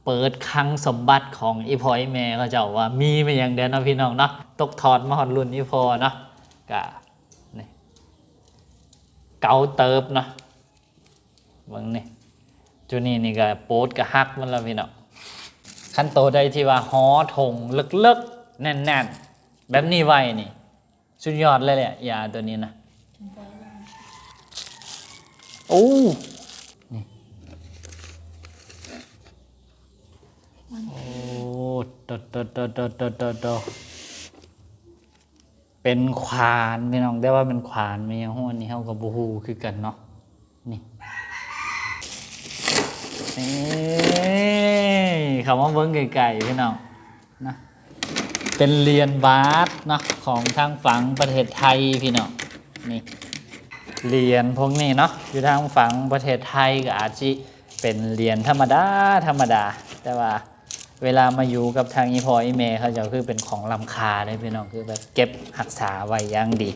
เปิดคลังสมบัติของอีพออีแม่เขาเจ้าว่ามีมาอย่างเดียวเนาะพี่น้องเนาะตกทอดมาฮอดรุ่นอีพอเนาะก็นี่เก่าเติบเนาะเบิ่งนี่จุนี่ก็โป๊ดก็ฮักมันแล้วพี่น้องขั้นโตได้ที่ว่าฮ้อถงลึกๆแน่นๆแบบนี้ไว้นี่สุดยอดเลยแหละยาตัวนี้นะโอ้นี่โอ้โตเป็นขวานพี่น้องได้ว่าเป็นขวานไม่ยังห้วนนี่เฮากับบูฮูคือกันเนาะนี่คำว่าเบิ้งไก่ๆพี่น้องนะเป็นเหรียญบาทเนาะของทางฝั่งประเทศไทยพี่น้องนี่เหรียญพวกนี้เนาะอยู่ทางฝั่งประเทศไทยก็อาจจะเป็นเหรียญธรรมดาแต่ว่าเวลามาอยู่กับทางอีพออีเมเขาจะคือเป็นของล้ำค่าเลยพี่น้องคือแบบเก็บรักษาไว้อย่างดี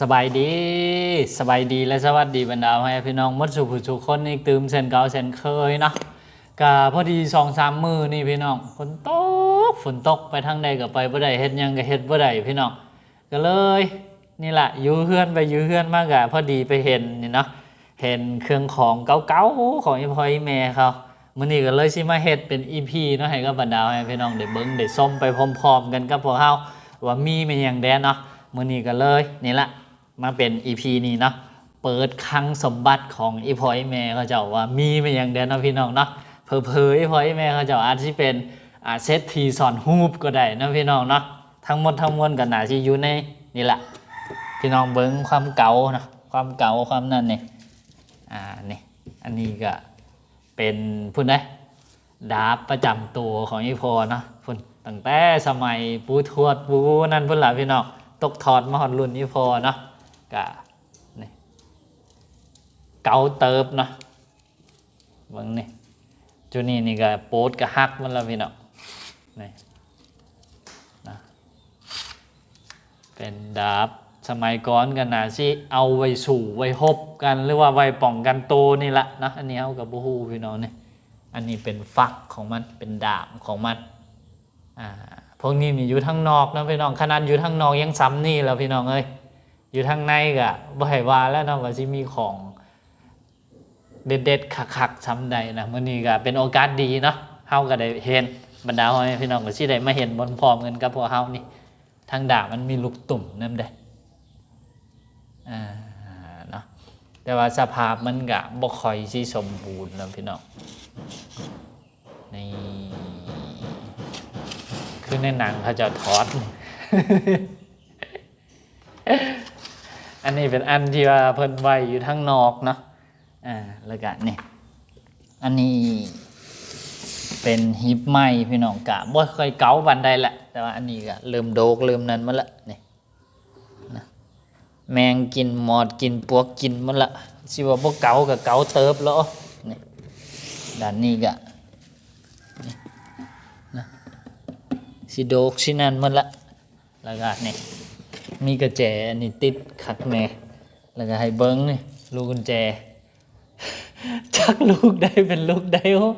สบายดีและสวัสดีบรรดาให้พี่น้องมัดสุผู้คนอีกตื่มเซนเก่าเซนเคยเนาะกะพอดี2-3 มื้อนี่พี่น้องฝนตกไปทางใดก็ไปบ่ได้เฮ็ดหยังก็เฮ็ดบ่ได้พี่น้องก็เลยนี่แหละอยู่เฮือนมากอะพอดีไปเห็นนี่เนาะเห็นเครื่องของเก่าๆของอีพ่ออีแม่เขามื้อนี้ก็เลยสิมาเฮ็ดเป็น EP เนาะให้กับบรรดาให้พี่น้องได้เบิ่งได้ชมไปพร้อมๆกันกับพวกเฮาว่ามีเป็นหยังแดเนาะมื้อนี้ก็เลยนี่ละมาเป็น EP นี้เนาะเปิดคลังสมบัติของอีพ่ออีแม่เขาเจ้าว่ามีเป็นหยังแดเนาะพี่น้องเนาะเผยอีพ่ออีแม่เขาเจ้าอาจสิเป็นเซตทีสอนฮูปก็ได้นะพี่น้องเนาะทั้งหมดทั้งมวลก็น่าสิอยู่ในนี่แหละพี่น้องเบิ้งความเก่านะความเก่าความนั่นนี่นี่อันนี้ก็เป็นพุ่นได้ดาบประจำตัวของอีพอเนาะพุ่นตั้งแต่สมัยปูทวดปูนั่นพุ่นละพี่น้องตกทอดมาฮอดรุ่นอีพอเนาะก็นี่เก่าเติบเนาะเบิ้งนี่จุนี่ก็โป๊ดก็ฮักมันแล้วพี่น้องนี่นะเป็นดาบสมัยก่อนกันนะสิเอาไว้สู่ไว้ฮบกันหรือว่าไว้ป้องกันโตนี่แหละนะอันนี้เอากับบูฮูพี่น้องนี่อันนี้เป็นฟักของมันเป็นดาบของมันพวกนี้มีอยู่ทั้งนอกนะพี่น้องขนาดอยู่ทั้งนอกยังซ้ำนี่แล้วพี่น้องเอ้ยอยู่ทั้งในก็บ่ให้ว่าแล้วเนาะว่าสิมีของเด็ดๆคักๆซ้ำใดนะมื้อนี้ก็เป็นโอกาสดีเนาะเฮาก็ได้เห็นบรรดาพี่น้องก็สิได้มาเห็นบนพร้อมกันกับพวกเฮานี่ทางดาบมันมีลูกตุ่มนั่นเด้เนาะแต่ว่าสภาพมันก็บ่ค่อยสิสมบูรณ์นะพี่น้องนี่คือในหนังเขาจะถอด อันนี้เป็นอันที่ว่าเพิ่นไว้อยู่ทั้งนอกเนาะแล้วก็นี่อันนี้เป็นฮิปไม้พี่น้องกะบ่ค่อยเก่าบันไดแหละแต่ว่าอันนี้ก็เริ่มโดกเริ่มนั้นมาละนี่นะแมงกินหมอดกินปวกกินมันละสิว่าบ่เก่าก็เก่าเติบแล้วนี่ด้านนี้ก็นี่นะสิโดกสินั่นมันละแล้วก็นี่มีกระแจอันนี้ติดขัดแม่แล้วก็ให้เบิ้งนี่ลูกกุญแจจักลูกได้เป็นลูกได้โอ้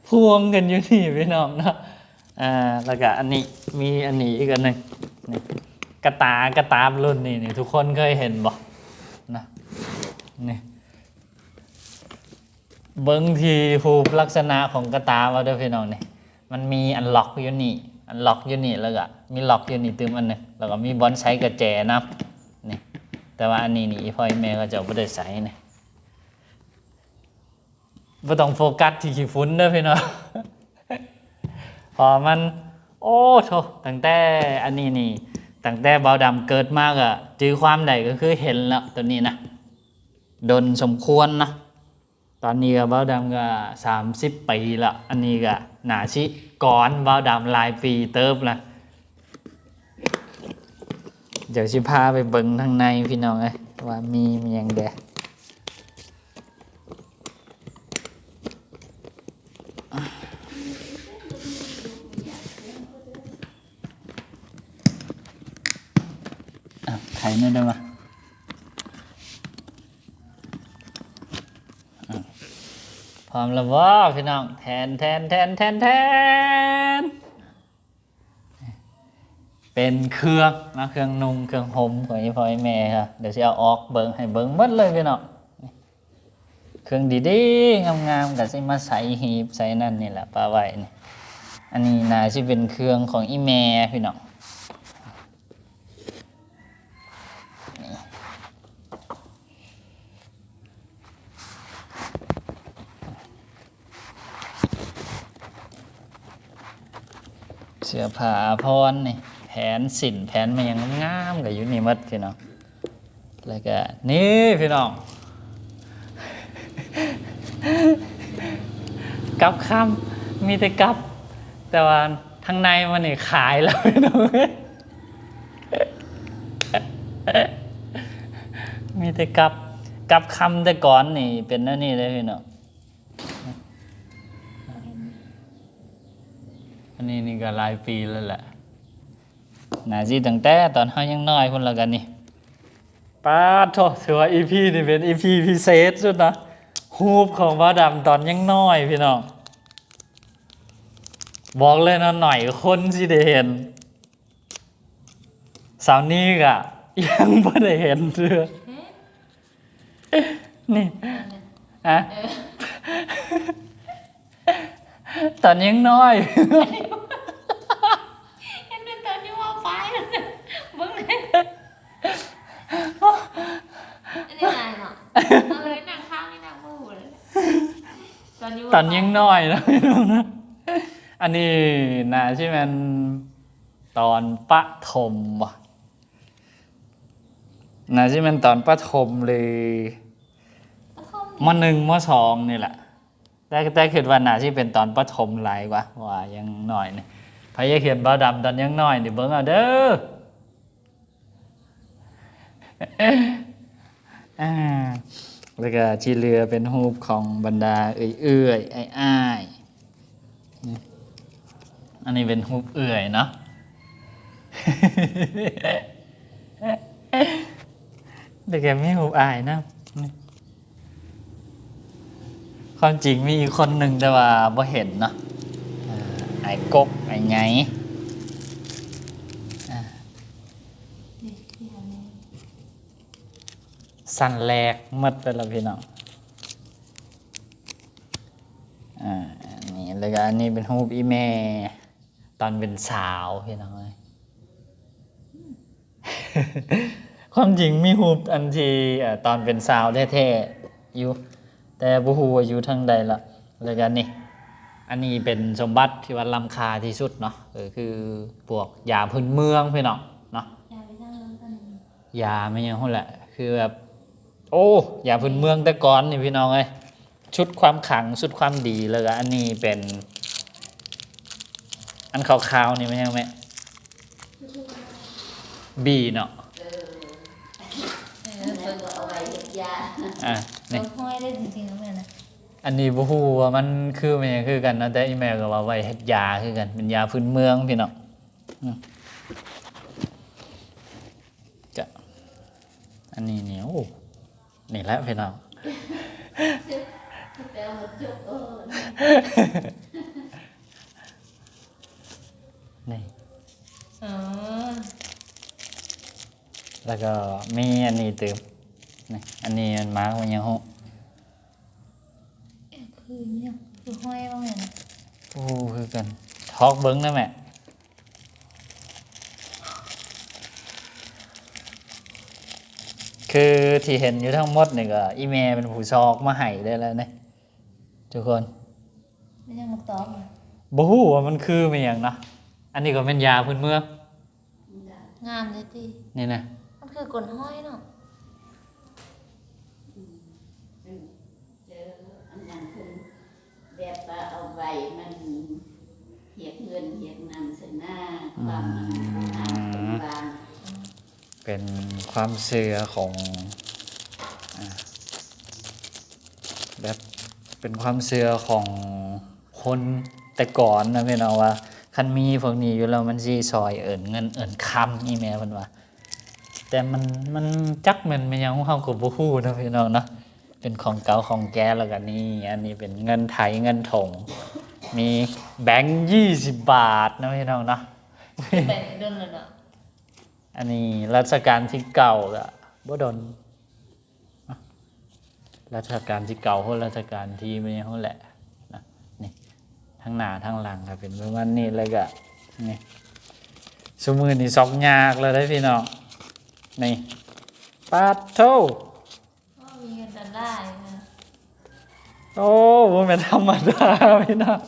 พวงกันอยู่นี่พี่น้องเนาะแล้วก็อันนี้มีอันนี้อีกอันหนึ่งนี่กระตารุ่นนี้นี่ทุกคนเคยเห็นบ่นะนี่เบิ้งทีรูปลักษณะของกระตาว่าด้วยพี่น้องนี่มันมีอันล็อกอยู่นี่อันล็อกอยู่นี่แล้วก็มีล็อกอยู่นี่ตึมอันนึงแล้วก็มีบอลใช้กระแจนะนี่แต่ว่าอันนี้นี่พ่อแม่ก็จะไม่ได้ใส่นี่ไม่ต้องโฟกัสที่ขี้ฝุ่นเด้อพี่น้อง พอมันโอ้โถตั้งแต่อันนี้นี่ตั้งแต่เบาดำเกิดมากอะจื้อความใดก็คือเห็นแล้วตัวนี้นะดนสมควรนะตอนนี้ก็เบาดำก็30 ปีละอันนี้ก็หนาชิก่อนเบาดำหลายปีเติบละเดี๋ยวชิพาไปเบิ่งทางในพี่น้องเอ้ยว่ามีอย่างเดะ ไข่นี่ได้ไหมพร้อมแล้วว่าพี่น้องแทนเป็นเครื่องนะเครื่องนุ่งเครื่องห่มของอีพ่อไอแม่ค่ะเดี๋ยวจะเอาออกเบิ้งให้เบิ้งหมดเลยพี่น้องเครื่องดีๆงามๆกับสิมาใส่หีบใส่นั่นนี่แหละปลาไว้นี่อันนี้น่าจะเป็นเครื่องของอีแม่พี่น้องเสื้อผ้าอาภรณ์นี่แผนสินแผนมันยังงามกับอยู่นี่หมดพี่น้องแล้วก็นี่พี่น้องกับคำมีแต่กับแต่ว่าทางในมันนี่ขายแล้วพี่น้องมีแต่กับคำแต่ก่อนนี่เป็นนั่นนี่เลยพี่น้องอันนี้นี่ก็หลายปีแล้วแหละน่าสิตั้งแต่ตอนเขายังน้อยคนละกันนี่ป้าโทษถือว่า EP นี่เป็น EP พิเศษสุดนะฮูปของบ้าดำตอนยังน้อยพี่น้องบอกเลยนะหน่อยคนสิได้เห็นสาวนี้ก็ยังไม่ได้เห็นเธอนี่อะตอนยังน้อย เห็นเป็นตอนที่ว่าไฟแล้วนะเบิ่งเลยอันนี้อะไรเนาะเอาเลยนั่งข้างนี่นั่งมือเลยตอนนี้ ตอนยังน้อยนะพี่น้องนะอันนี้นะใช่ไหมตอนปฐมวะนะใช่ไหมตอนปฐมเลยม.1 ม.2นี่แหละแต่คิดว่าน่าที่เป็นตอนปฐมหลายกว่ายังน้อยเนี่ยพยายเขียนบ่าวดำตอนยังน้อยเดี๋ยวเบิ่งเอาเด้อแล้วก็ที่เรือเป็นรูปของบรรดาเอื้อยอ้ายอันนี้เป็นรูปเอื้อยเนาะ แต่แกไม่รูปอ้ายนะความจริงมีอีกคนหนึ่งแต่ว่าบ่เห็นเนาะไอ้กบไอ้ไงสั้นแรกหมดไปแล้วพี่น้องนี่แล้วก็อันนี้เป็นรูปอีแม่ตอนเป็นสาวพี่น้องเลย ความจริงมีรูปอันที่ตอนเป็นสาวแท้ๆอยู่แต่บ่ฮู้ว่าอยู่ทางใดละแล้วก็นี่อันนี้เป็นสมบัติที่ว่าล้ำค่าที่สุดเนาะคือพวกยาพื้นเมืองพี่น้องเนาะ อย่าไปนั่งเล่นกัน ยาไม่ยังหุ่นแหละคือแบบโอ้ยาพื้นเมืองแต่ก่อนนี่พี่น้องเอ้ยชุดความขลังชุดความดีเลยอันนี้เป็นอันขาวๆนี่ไม่ยังไหมบีเนาะ เอาไว้เฮ็ดยา นี่ เราห้อยได้จริงๆนะแม่นะ อันนี้บ่ฮู้ว่ามันคือมันยังคือกันนะแต่อีแม่ก็ว่าไว้เฮ็ดยาคือกันเป็นยาพื้นเมืองพี่น้องจะอันนี้เนี่ยโอ้นี่แหละพี่น้อง แต่เอาจุกนี่ อ๋อ แล้วก็มีอันนี้เติมนี่อันนี้มันมาร์กมันยังฮู้ คือเนี่ยคือห้อยบ้างไงนะ โอ้คือกันทอกเบิ้งนะแม่คือที่เห็นอยู่ทั้งหมดนี่ก็อีเมลเป็นผู้ชอกมาให้ได้แล้วเนี่ยทุกคน ไม่ใช่หมกตอกนะ บ่ฮู้ว่ามันคือมันหยังนะอันนี้ก็เป็นยาพื้นเมือง งามเลยจี นี่นะ มันคือกลห้อยเนาะ เจออันนั้นคือแบบว่าเอาไว้มันเหียกเงินเหียกนำสนาความบาง เป็นความเชื่อของแบบเป็นความเชื่อของคนแต่ก่อนนะพี่น้องว่าคันมีพวกนี้อยู่แล้วมันสิซอยเอิ้นเงินเอิ้นคำอีแม่เพิ่นว่า แต่มันจักมันไม่ยังเฮาก็บ่ฮู้นะพี่น้องเนาะเป็นของเก่าของแก่แล้วก็นี่อันนี้เป็นเงินไทยเงินถงมีแบงค์20 บาทนะพี่น้องเนาะ ไปเดินเลยเนาะ อันนี้รัชกาลที่เก่าละบ่ดนรัชกาลที่เก่าคนรัชกาลที่ไม่เฮาแหละนะนี่ทั้งหน้าทั้งหลังก็เป็นประมาณนี้แล้วก็นี่ซุมื้อนี้ซอกยากแล้วได้พี่น้องนี่ปาดโธ่ ก็มีเงินดอลลาร์อยู่นะ โอ้บ่แม่นธรรมดาพี่น้อง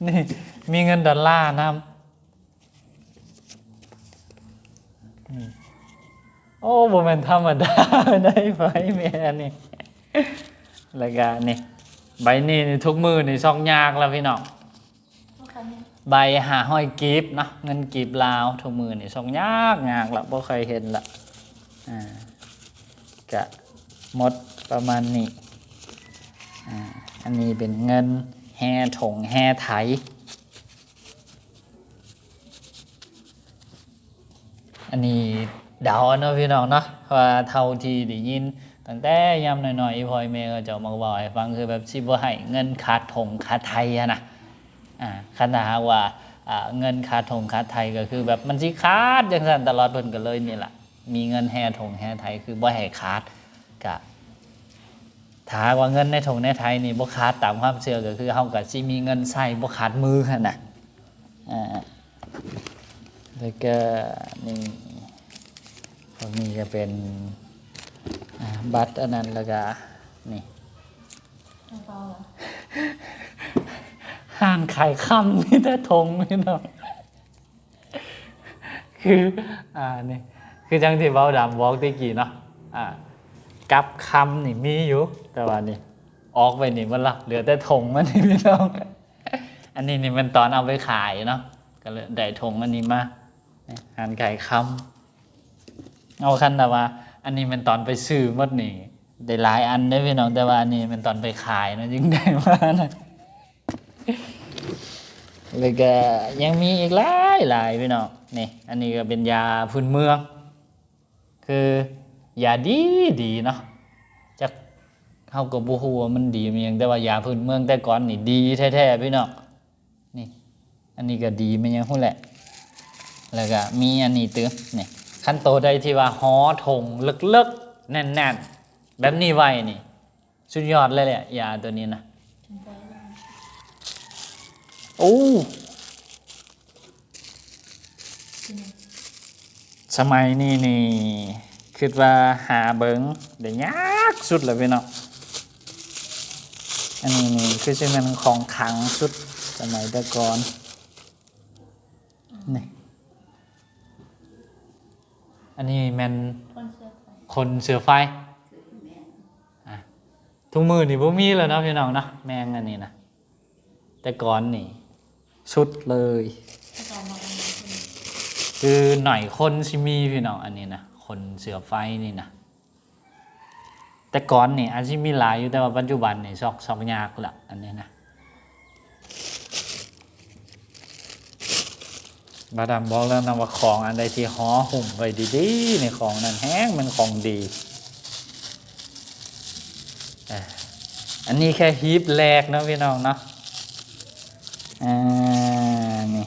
นี่มีเงินดอลลาร์นำนี่โอ้บ่แม่นธรรมดาได้ไผแม่นี่แล้วก็นี่ใบนี้นี่ทุกมื้อนี่ซอกยากแล้วพี่น้อง ทุกครั้งเนี่ย ใบ500กีบเนาะเงินกีบลาวทุกมื้อนี่ซอกยากละบ่เคยเห็นละก็หมดประมาณนี้อันนี้เป็นเงินแห่ถงแห่ไถอันนี้เดาเนาะพี่น้องเนาะว่าเท่าที่ได้ยินตั้งแต่ยามน้อยๆพ่อแม่ก็จะมาบอกให้ฟังคือแบบสิบ่ให้เงินขาดถงขาดไทยอะนะคันถ้าหากว่าเงินขาดถงขาดไทยก็คือแบบมันสิขาดจังซั่นตลอดเพิ่นก็เลยนี่ล่ะมีเงินแห่ถงแห่ไทยคือบ่ให้ขาดก็ถ้าหากว่าเงินในถงในไทยนี่บ่ขาดตามความเชื่อก็คือเฮาก็สิมีเงินใช้บ่ขาดมือหั่นน่ะแล้วก็นี่พวกนี้ก็เป็นบัตรอันนั้นแล้วก็นี่ ทางเปล่าเหรอ ห้างขายค่ำนี่แต่ทงพี่น้องคือนี่คือจังที่เว้าดำบอกตะกี้เนาะกับคำนี่มีอยู่แต่ว่านี่ออกไปนี่มันละเหลือแต่ทงมันนี่พี่น้องอันนี้นี่มันตอนเอาไปขายเนาะก็เลยได้ทงอันนี้มาห้างขายค่ำเอาคันแต่ว่า อันนี้มันตอนไปซื้อหมดนี่ได้หลายอันได้พี่น้องแต่ว่าอันนี้มันตอนไปขายนะยิ่งได้มานะแล้วก็ยังมีอีกหลายพี่น้องนี่อันนี้ก็เป็นยาพื้นเมืองคือยาดีเนาะจักเฮาก็บ่ฮู้ว่ามันดีมันหยังแต่ว่ายาพื้นเมืองแต่ก่อนนี่ดีแท้ๆพี่น้องนี่อันนี้ก็ดีมันยังฮู้แหละแล้วก็มีอันนี้ตึนี่ขั้นโตได้ที่ว่าฮ้อถงเลิกๆแน่นๆแบบนี้ไว้นี่สุดยอดเลยแหละยาตัวนี้นะ ทางเปล่าเหรอ โอ้สมัยนี้นี่คิดว่าหาเบิงได้ยากสุดเลยพี่น้องอันนี้นี่คือจะเป็นของขลังสุดสมัยแต่ก่อนนี่อันนี้แมน คนเสื้อไฟคนเสือไฟทุกมือนี่บ่มีแล้วเนาะพี่น้องเนาะแมงอันนี้นะแต่ก่อนนี่สุดเลย อาจารย์บอกว่ามันเป็น คือหน่อยคนสิมีพี่น้องอันนี้นะคนเสือไฟนี่นะแต่ก่อนนี่อาจจะมีหลายอยู่แต่ว่าปัจจุบันนี่ซอกยากละอันนี้นะบาดามบอกแล้วนะว่าของอันใดที่ห่อหุ้มไว้ดีๆในของนั้นแห้งมันของดีอันนี้แค่ฮีบแรกนะพี่น้องเนาะนี่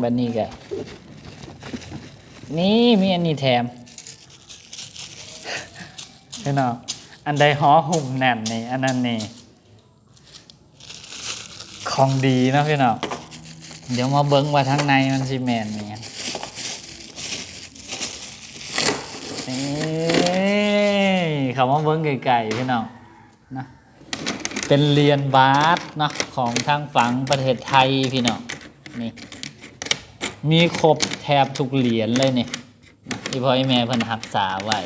บันนี้ก็นี่มีอันนี้แถมพี่น้องอันใดห่อหุ้มแน่นนี่อันนั้นนี่ของดีนะพี่น้องเดี๋ยวมาเบิ้งว่าทั้งในมันสิแมนเนี่ยนี่เขามาเบิ้งไก่ๆพี่น้องนะเป็นเหรียญบาทเนาะของทางฝั่งประเทศไทยพี่น้องนี่มีครบแทบทุกเหรียญเลยนี่ที่พ่อแม่เพิ่นรักษาไว้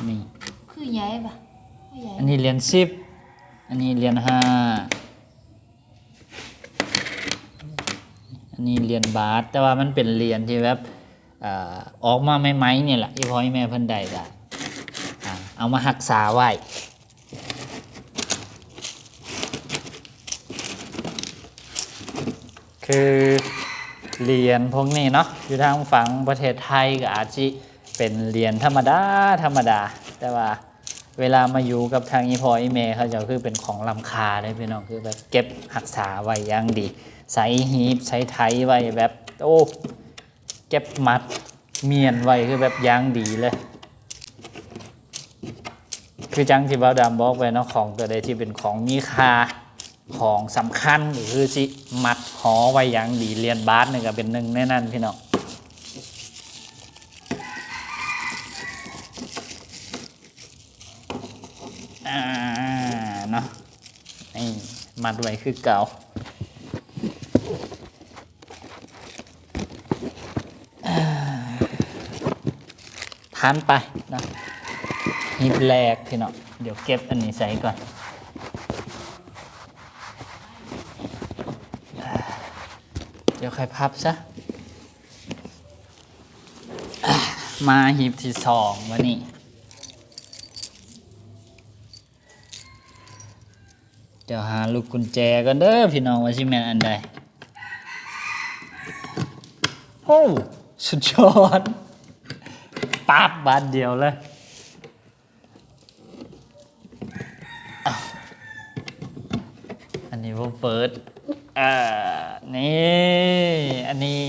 นี่ คือใหญ่ปะคือใหญ่ อันนี้เหรียญ10อันนี้เหรียญ5อันนี้เหรียญบาทแต่ว่ามันเป็นเหรียญที่แบบออกมาใหม่ๆเนี่ยแหละที่พ่อแม่เพิ่นได้ก็เอามารักษาไว้คือ เหรียญพวกนี้เนาะอยู่ทางฝั่งประเทศไทยก็อาจจะเป็นเหรียญธรรมดาธรรมดาแต่ว่าเวลามาอยู่กับทางอีพออีเมเขาจะคือเป็นของล้ำค่าเลยพี่น้องคือแบบเก็บรักษาไว้อย่างดีใส่หีบใส่ไถไว้แบบโอ้เก็บมัดเมียนไว้คือแบบอย่างดีเลยคือจังที่บ่าวดำบอกไปเนาะของตัวใดที่เป็นของมีค่าของสำคัญก็คือสิมัดห่อไว้อย่างดีเหรียญบาทนี่ก็เป็นหนึ่งในนั้นพี่น้องเนาะนี่มัดไว้คือเก่าทานไปนะหีบแรกพี่น้องเดี๋ยวเก็บอันนี้ใส่ก่อนเดี๋ยวใครพับซะมาหีบที่สองวันนี้เดี๋ยวหาลูกกุญแจกันเด้อพี่น้องว่าชิแมนอันใดโอ้สุดยอดปั๊บบาทเดียวเลยอันนี้ผมเปิดนี่อันนี้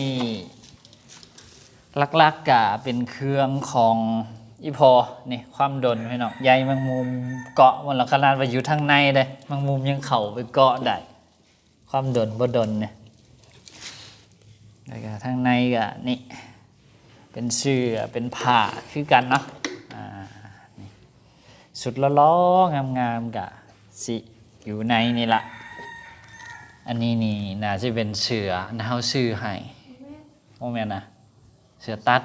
ลักๆกะเป็นเครื่องของอีพอนี่ความดนพี่น้องใยแมงมุมเกาะมันละขนาดว่าอยู่ทางในเลยแมงมุมยังเข่าไปเกาะได้ความดนบ่ดนเนี่ยแล้วก็ทางในก็นี่เป็นเสื้อเป็นผ้าคือกันเนาะนี่สุดล้อๆงามๆกะสิอยู่ในนี่ละอันนี้นี่น่าจะเป็นเสื้อนะเฮาซื้อให้โอ้แม่นนะเสื้อตัด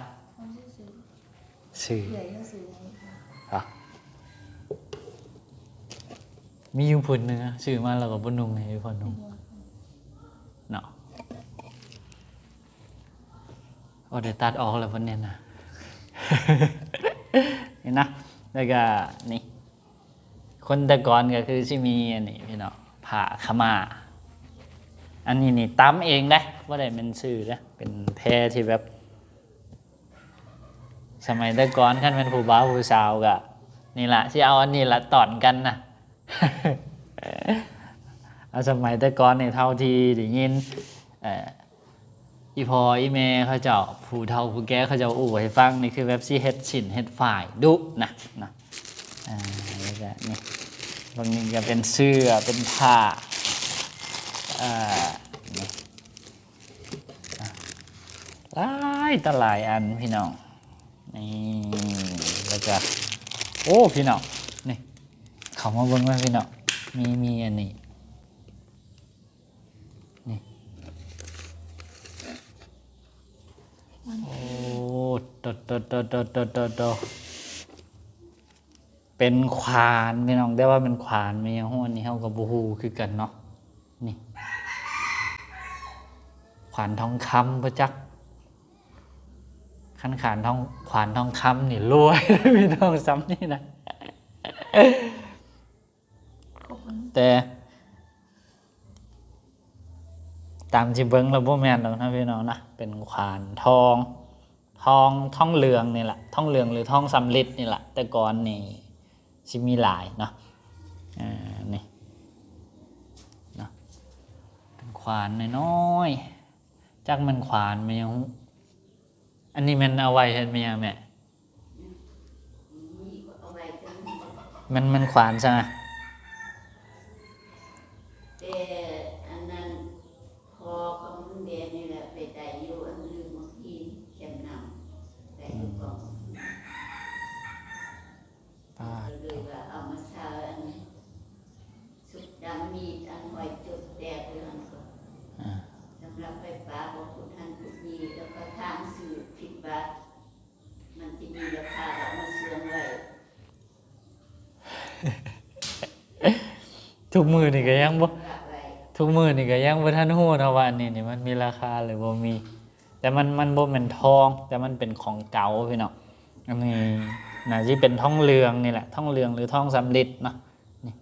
ซื้อเหรอมีอยู่ผืนหนึงอะซื้อมาแล้วก็บ่นุ่งให้พ่อนุ่งเนาะโอ้ได้ตัดออกแล้วเพิ่นเนี่ยนะ นี่นะแล้วก็นี่คนแต่ก่อนก็คือสิมีอันนี้พี่น้องผ้าขม่าอันนี้นี่ตำเองนะบ่ได้เป็นซื้อนะเป็นแพรที่แบบสมัยแต่ก่อนคันเป็นผู้บ่าวผู้สาวก็นี่ล่ะสิเอาอันนี้ละตอนกันนะ เอาสมัยแต่ก่อนนี่เท่าที่ได้ยินอีพออีเมเขาเจ้าผู้เฒ่าผู้แก่เขาเจ้าอู้ให้ฟังนี่คือแบบสิเฮ็ดชิ้นเฮ็ดฝ่ายดุนะแล้วก็นี่บางนี้ก็เป็นเสื้อเป็นผ้านี่หลายต่อหลายอันพี่น้องนี่แล้วก็โอ้พี่น้องนี่เขามาเบิ่งว่าพี่น้องมีอันนี้นี่โอ้โตเป็นขวานพี่น้องได้ว่าเป็นขวานมีอย่างหัวนี่เฮากับบ่ฮู้คือกันเนาะนี่ขวานทองคำบ่จักขันขานขวานทองคำนี่รวย พี่น้องซ้ำนี่นะ แต่ตามที่เบิ้งแล้วบ่แม่นหรอกนะพี่น้องนะเป็นขวานทองเหลืองนี่แหละทองเหลืองหรือทองสำริดนี่แหละแต่ก่อนนี่สิมีหลายเนาะนี่เนาะเป็นขวานน้อยๆจักมันขวานมันยังอันนี้มันเอาไว้เห็นไหมแม่มันขวานใช่ไหมแต่อันนั้นพอของเรียนนี่แหละไปได้อยู่อันลืมบางทีเข็มนำแต่อยู่กองเลยว่าเอามาซาอันสุดดำมีอันหอยจุดแดกเรื่องก็สำหรับไฟฟ้าบอกคุณท่านทุกยีแล้วก็ทางสื่อผิดบัตรมันจะมีราคาเอามาเสื่อมไว้ ทุกมือนี่ก็ยังบ่ทุกมือนี่ก็ยังบ่ทันฮู้เนาะว่าอันนี้นี่มันมีราคาหรือบ่มีแต่มันบ่แม่นทองแต่มันเป็นของเก่าพี่น้องอันนี้น่าสิเป็นทองเหลืองนี่แหละทองเหลืองหรือทองสำริดเนาะนี่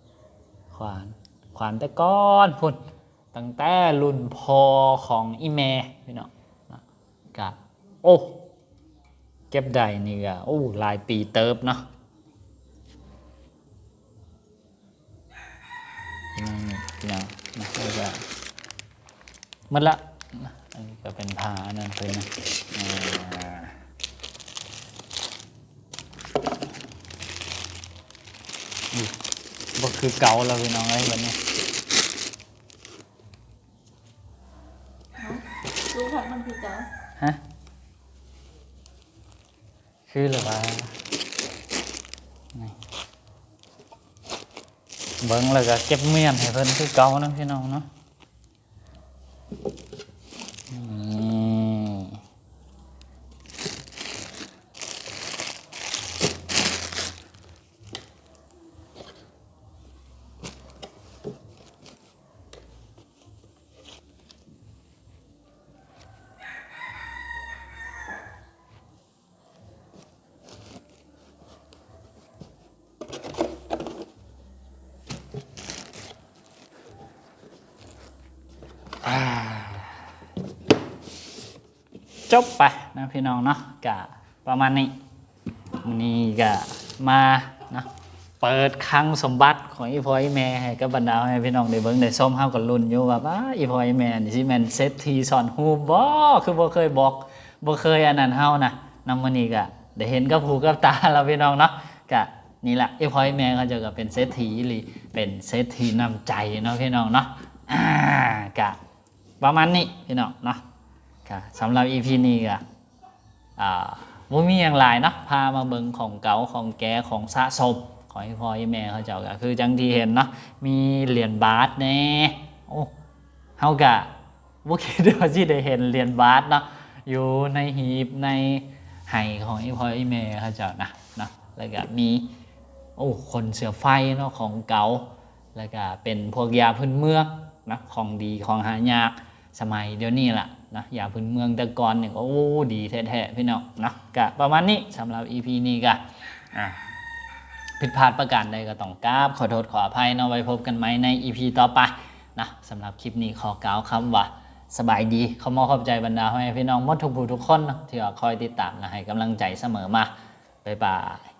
ขวานแต่ก่อนพุ่นตั้งแต่รุ่นพ่อของอีแม่พี่น้อง กะโอ้เก็บได้นี่ก็โอ้หลายปีเติบเนาะนี่พี่น้องนะแล้วก็หมดละอันนี้ก็เป็นผ้านั่นเลยนะบ่คือเก่าแล้วพี่น้องไอ้วันนี้ รู้ทักมันคือเจ้า ฮะคือหรือว่านี่เบิ้งแล้วก็เก็บเมียนให้เพิ่นคือเก่านะพี่น้องเนาะจบไปนะพี่น้องเนาะกะประมาณนี้วันนี้ก็มาเนาะเปิดคลังสมบัติของอีพ่ออีแม่ให้กับบรรดาให้พี่น้องได้เบิ่งได้ชมเฮาก็ลุ้นอยู่ว่าอีพ่ออีแม่นี่สิแม่นเซตทีสอนฮูปบ่คือบ่เคยบอกบ่เคยอันนั้นเฮานะนำมื้อนี้ก็ได้เห็นกับหูกับตาแล้วพี่น้องเนาะก็นี่แหละอีพ่ออีแม่เขาเจะก็เป็นเศรษฐีหรือเป็นเศรษฐีนำใจเนาะพี่น้องเนาะก็ประมาณนี้พี่น้องเนาะก็สำหรับ EP นี้ก็บ่มีอย่างหลายเนาะพามาเบิ่งของเก่าของแก่ของสะสมของพ่อแม่เขาเจ้าก็คือจังที่เห็นเนาะมีเหรียญบาทแน่โอ้เฮาก็บ่คิดว่าสิได้เห็นเหรียญบาทเนาะอยู่ในหีบในไหของพ่อแม่เขาเจ้านะเนาะแล้วก็มีโอ้คนเสือไฟเนาะของเก่าแล้วก็เป็นพวกยาพื้นเมืองนะของดีของหายากสมัยเดี๋ยวนี้ล่ะนะยาพื้นเมืองแต่ก่อนเนี่ยก็โอ้ดีแท้ๆพี่น้องนะก็ประมาณนี้สำหรับ EP นี้ก็ผิดพลาดประการใดก็ต้องกราบขอโทษขออภัยเนาะไว้พบกันไหมใน EP ต่อไปนะสำหรับคลิปนี้ขอกล่าวคำว่าสบายดีขอมอบขอบใจบรรดาพ่อแม่พี่น้องหมดทุกผู้ทุกคนนะที่คอยติดตามและให้กำลังใจเสมอมาบ๊ายบาย